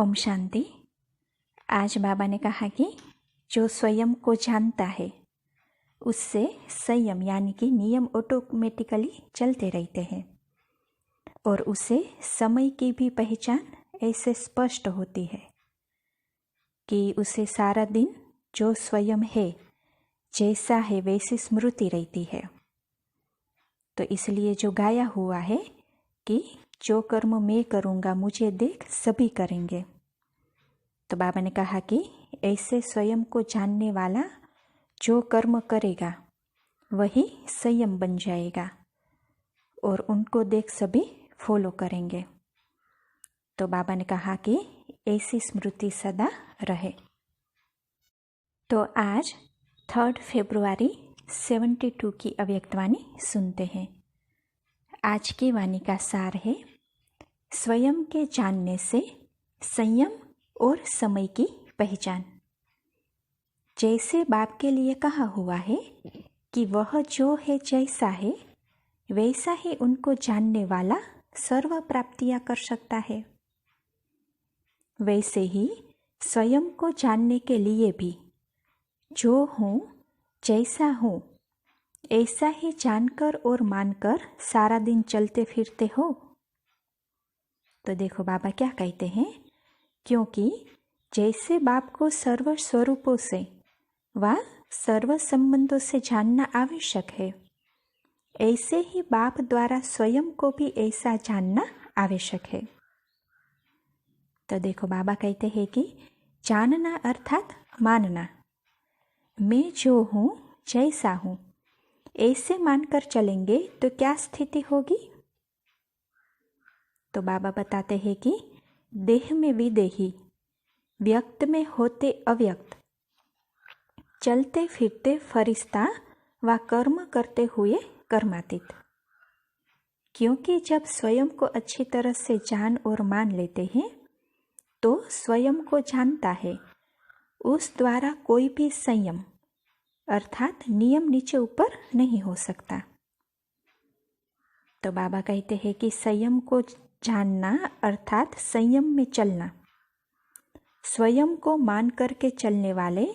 ओम शांति। आज बाबा ने कहा कि जो स्वयं को जानता है उससे संयम यानी कि नियम ऑटोमेटिकली चलते रहते हैं और उसे समय की भी पहचान ऐसे स्पष्ट होती है कि उसे सारा दिन जो स्वयं है जैसा है वैसी स्मृति रहती है। तो इसलिए जो गाया हुआ है कि जो कर्म मैं करूँगा मुझे देख सभी करेंगे, तो बाबा ने कहा कि ऐसे स्वयं को जानने वाला जो कर्म करेगा वही संयम बन जाएगा और उनको देख सभी फॉलो करेंगे। तो बाबा ने कहा कि ऐसी स्मृति सदा रहे। तो आज 3 फरवरी 72 की अव्यक्त वाणी सुनते हैं। आज की वाणी का सार है, स्वयं के जानने से संयम और समय की पहचान। जैसे बाप के लिए कहा हुआ है कि वह जो है जैसा है वैसा ही उनको जानने वाला सर्व प्राप्तियां कर सकता है, वैसे ही स्वयं को जानने के लिए भी जो हूँ जैसा हूँ ऐसा ही जानकर और मानकर सारा दिन चलते फिरते हो। तो देखो बाबा क्या कहते हैं, क्योंकि जैसे बाप को सर्व स्वरूपों से व सर्व संबंधों से जानना आवश्यक है, ऐसे ही बाप द्वारा स्वयं को भी ऐसा जानना आवश्यक है। तो देखो बाबा कहते हैं कि जानना अर्थात मानना। मैं जो हूँ जैसा हूँ ऐसे मानकर चलेंगे तो क्या स्थिति होगी। तो बाबा बताते हैं कि देह में विदेही, व्यक्त में होते अव्यक्त, चलते फिरते फरिश्ता व कर्म करते हुए कर्मातीत। क्योंकि जब स्वयं को अच्छी तरह से जान और मान लेते हैं तो स्वयं को जानता है, उस द्वारा कोई भी संयम अर्थात नियम नीचे ऊपर नहीं हो सकता। तो बाबा कहते हैं कि संयम को जानना अर्थात संयम में चलना। स्वयं को मान करके चलने वाले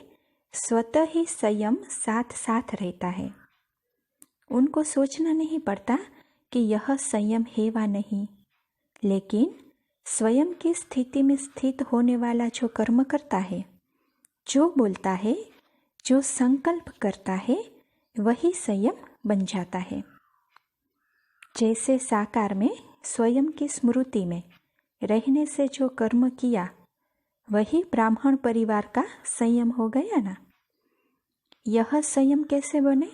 स्वतः ही संयम साथ साथ रहता है। उनको सोचना नहीं पड़ता कि यह संयम है वा नहीं, लेकिन स्वयं की स्थिति में स्थित होने वाला जो कर्म करता है, जो बोलता है, जो संकल्प करता है, वही संयम बन जाता है। जैसे साकार में स्वयं की स्मृति में रहने से जो कर्म किया वही ब्राह्मण परिवार का संयम हो गया ना। यह संयम कैसे बने?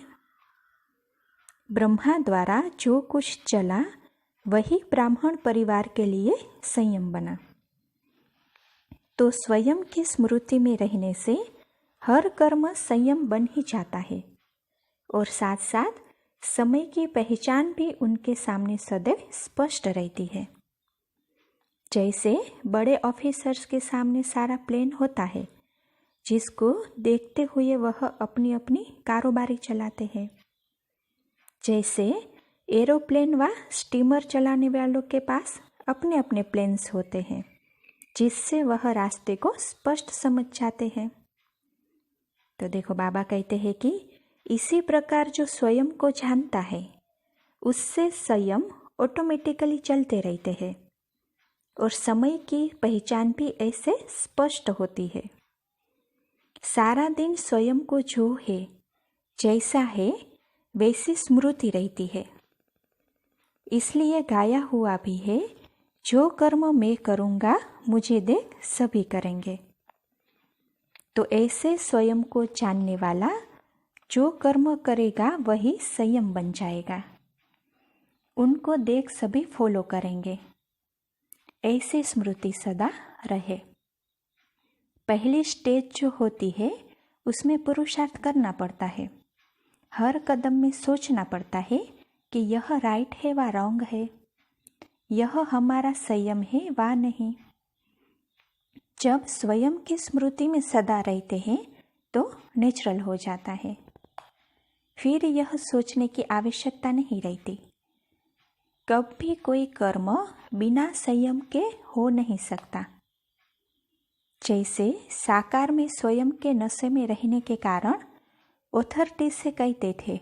ब्रह्मा द्वारा जो कुछ चला वही ब्राह्मण परिवार के लिए संयम बना। तो स्वयं की स्मृति में रहने से हर कर्म संयम बन ही जाता है और साथ साथ समय की पहचान भी उनके सामने सदैव स्पष्ट रहती है। जैसे बड़े ऑफिसर्स के सामने सारा प्लान होता है, जिसको देखते हुए वह अपनी अपनी कारोबारी चलाते हैं। जैसे एरोप्लेन व स्टीमर चलाने वालों के पास अपने अपने प्लेन्स होते हैं, जिससे वह रास्ते को स्पष्ट समझ जाते हैं। तो देखो बाबा कहते हैं कि इसी प्रकार जो स्वयं को जानता है उससे संयम ऑटोमेटिकली चलते रहते हैं और समय की पहचान भी ऐसे स्पष्ट होती है। सारा दिन स्वयं को जो है जैसा है वैसी स्मृति रहती है। इसलिए गाया हुआ भी है, जो कर्म मैं करूँगा मुझे देख सभी करेंगे। तो ऐसे स्वयं को जानने वाला जो कर्म करेगा वही संयम बन जाएगा। उनको देख सभी फॉलो करेंगे। ऐसी स्मृति सदा रहे। पहली स्टेज जो होती है उसमें पुरुषार्थ करना पड़ता है। हर कदम में सोचना पड़ता है कि यह राइट है वा रॉन्ग है, यह हमारा संयम है वा नहीं। जब स्वयं की स्मृति में सदा रहते हैं तो नेचुरल हो जाता है। फिर यह सोचने की आवश्यकता नहीं रहती। कभी कोई कर्म बिना संयम के हो नहीं सकता। जैसे साकार में स्वयं के नशे में रहने के कारण ऑथोरिटी से कहते थे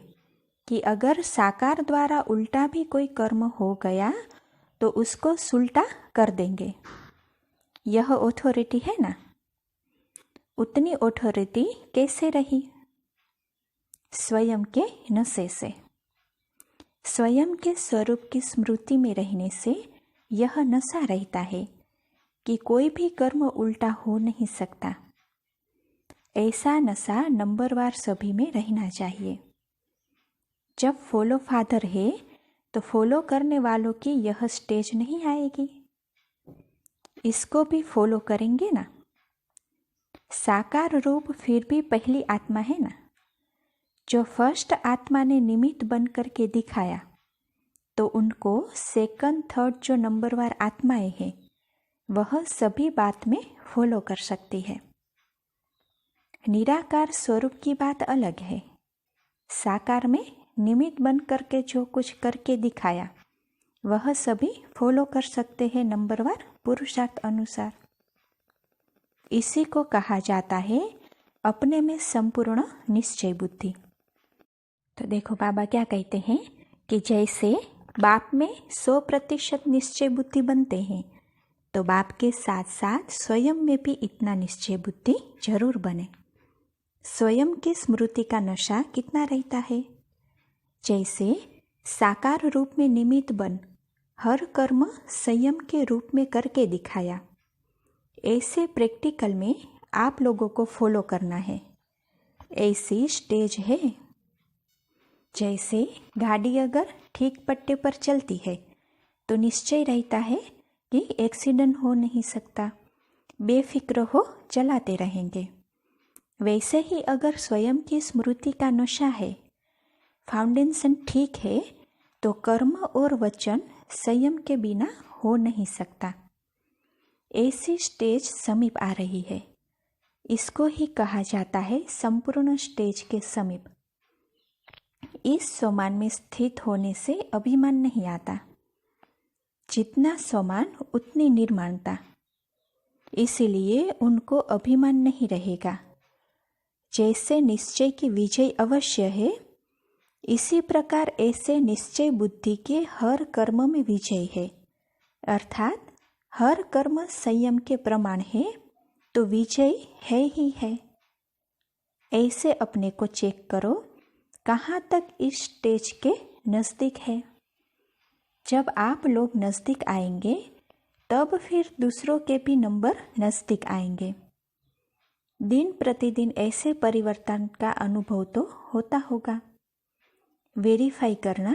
कि अगर साकार द्वारा उल्टा भी कोई कर्म हो गया तो उसको सुलटा कर देंगे। यह ऑथोरिटी है ना। उतनी ऑथोरिटी कैसे रही? स्वयं के नशे से। स्वयं के स्वरूप की स्मृति में रहने से यह नशा रहता है कि कोई भी कर्म उल्टा हो नहीं सकता। ऐसा नशा नंबरवार सभी में रहना चाहिए। जब फॉलो फादर है तो फॉलो करने वालों की यह स्टेज नहीं आएगी। इसको भी फॉलो करेंगे ना। साकार रूप फिर भी पहली आत्मा है ना। जो फर्स्ट आत्मा ने निमित्त बन करके दिखाया तो उनको सेकंड थर्ड जो नंबरवार आत्माएं हैं वह सभी बात में फॉलो कर सकती है। निराकार स्वरूप की बात अलग है। साकार में निमित्त बन करके जो कुछ करके दिखाया वह सभी फॉलो कर सकते हैं नंबरवार पुरुषार्थ अनुसार। इसी को कहा जाता है अपने में संपूर्ण निश्चय बुद्धि। तो देखो बाबा क्या कहते हैं कि जैसे बाप में 100% निश्चय बुद्धि बनते हैं तो बाप के साथ साथ स्वयं में भी इतना निश्चय बुद्धि जरूर बने। स्वयं की स्मृति का नशा कितना रहता है? जैसे साकार रूप में निमित्त बन हर कर्म संयम के रूप में करके दिखाया, ऐसे प्रैक्टिकल में आप लोगों को फॉलो करना है। ऐसी स्टेज है। जैसे गाड़ी अगर ठीक पट्टे पर चलती है तो निश्चय रहता है कि एक्सीडेंट हो नहीं सकता, बेफिक्र हो चलाते रहेंगे। वैसे ही अगर स्वयं की स्मृति का नशा है, फाउंडेशन ठीक है, तो कर्म और वचन संयम के बिना हो नहीं सकता। ऐसी स्टेज समीप आ रही है। इसको ही कहा जाता है संपूर्ण स्टेज के समीप। इस सोमान में स्थित होने से अभिमान नहीं आता। जितना सोमान उतनी निर्माणता, इसीलिए उनको अभिमान नहीं रहेगा। जैसे निश्चय की विजय अवश्य है, इसी प्रकार ऐसे निश्चय बुद्धि के हर कर्म में विजय है। अर्थात हर कर्म संयम के प्रमाण है तो विजय है ही है। ऐसे अपने को चेक करो कहाँ तक इस स्टेज के नज़दीक है। जब आप लोग नज़दीक आएंगे तब फिर दूसरों के भी नंबर नज़दीक आएंगे। दिन प्रतिदिन ऐसे परिवर्तन का अनुभव तो होता होगा। वेरीफाई करना,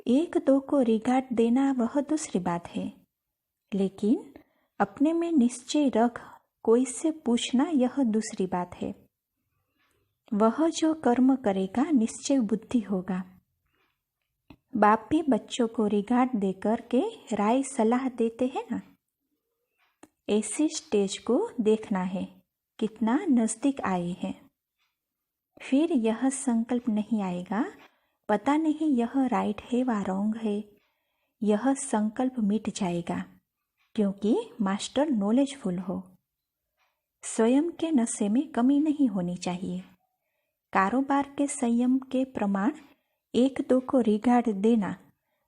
एक दो को रिगार्ड देना वह दूसरी बात है, लेकिन अपने में निश्चय रख कोई से पूछना यह दूसरी बात है। वह जो कर्म करेगा निश्चय बुद्धि होगा। बाप भी बच्चों को रिगार्ड देकर के राय सलाह देते हैं ना। ऐसी स्टेज को देखना है कितना नज़दीक आए हैं। फिर यह संकल्प नहीं आएगा पता नहीं यह राइट है व रॉन्ग है। यह संकल्प मिट जाएगा क्योंकि मास्टर नॉलेजफुल हो। स्वयं के नशे में कमी नहीं होनी चाहिए। कारोबार के संयम के प्रमाण एक दो को रिगार्ड देना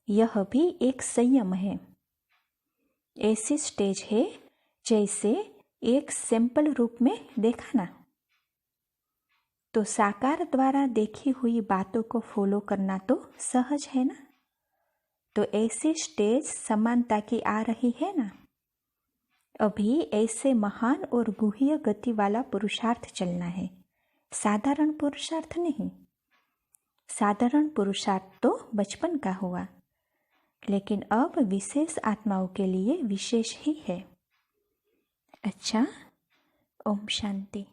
यह भी एक संयम है। ऐसी स्टेज है जैसे एक सैंपल रूप में देखा ना, तो साकार द्वारा देखी हुई बातों को फॉलो करना तो सहज है ना। तो ऐसी स्टेज समानता की आ रही है ना। अभी ऐसे महान और गुह्य गति वाला पुरुषार्थ चलना है, साधारण पुरुषार्थ नहीं। साधारण पुरुषार्थ तो बचपन का हुआ, लेकिन अब विशेष आत्माओं के लिए विशेष ही है। अच्छा, ओम शांति।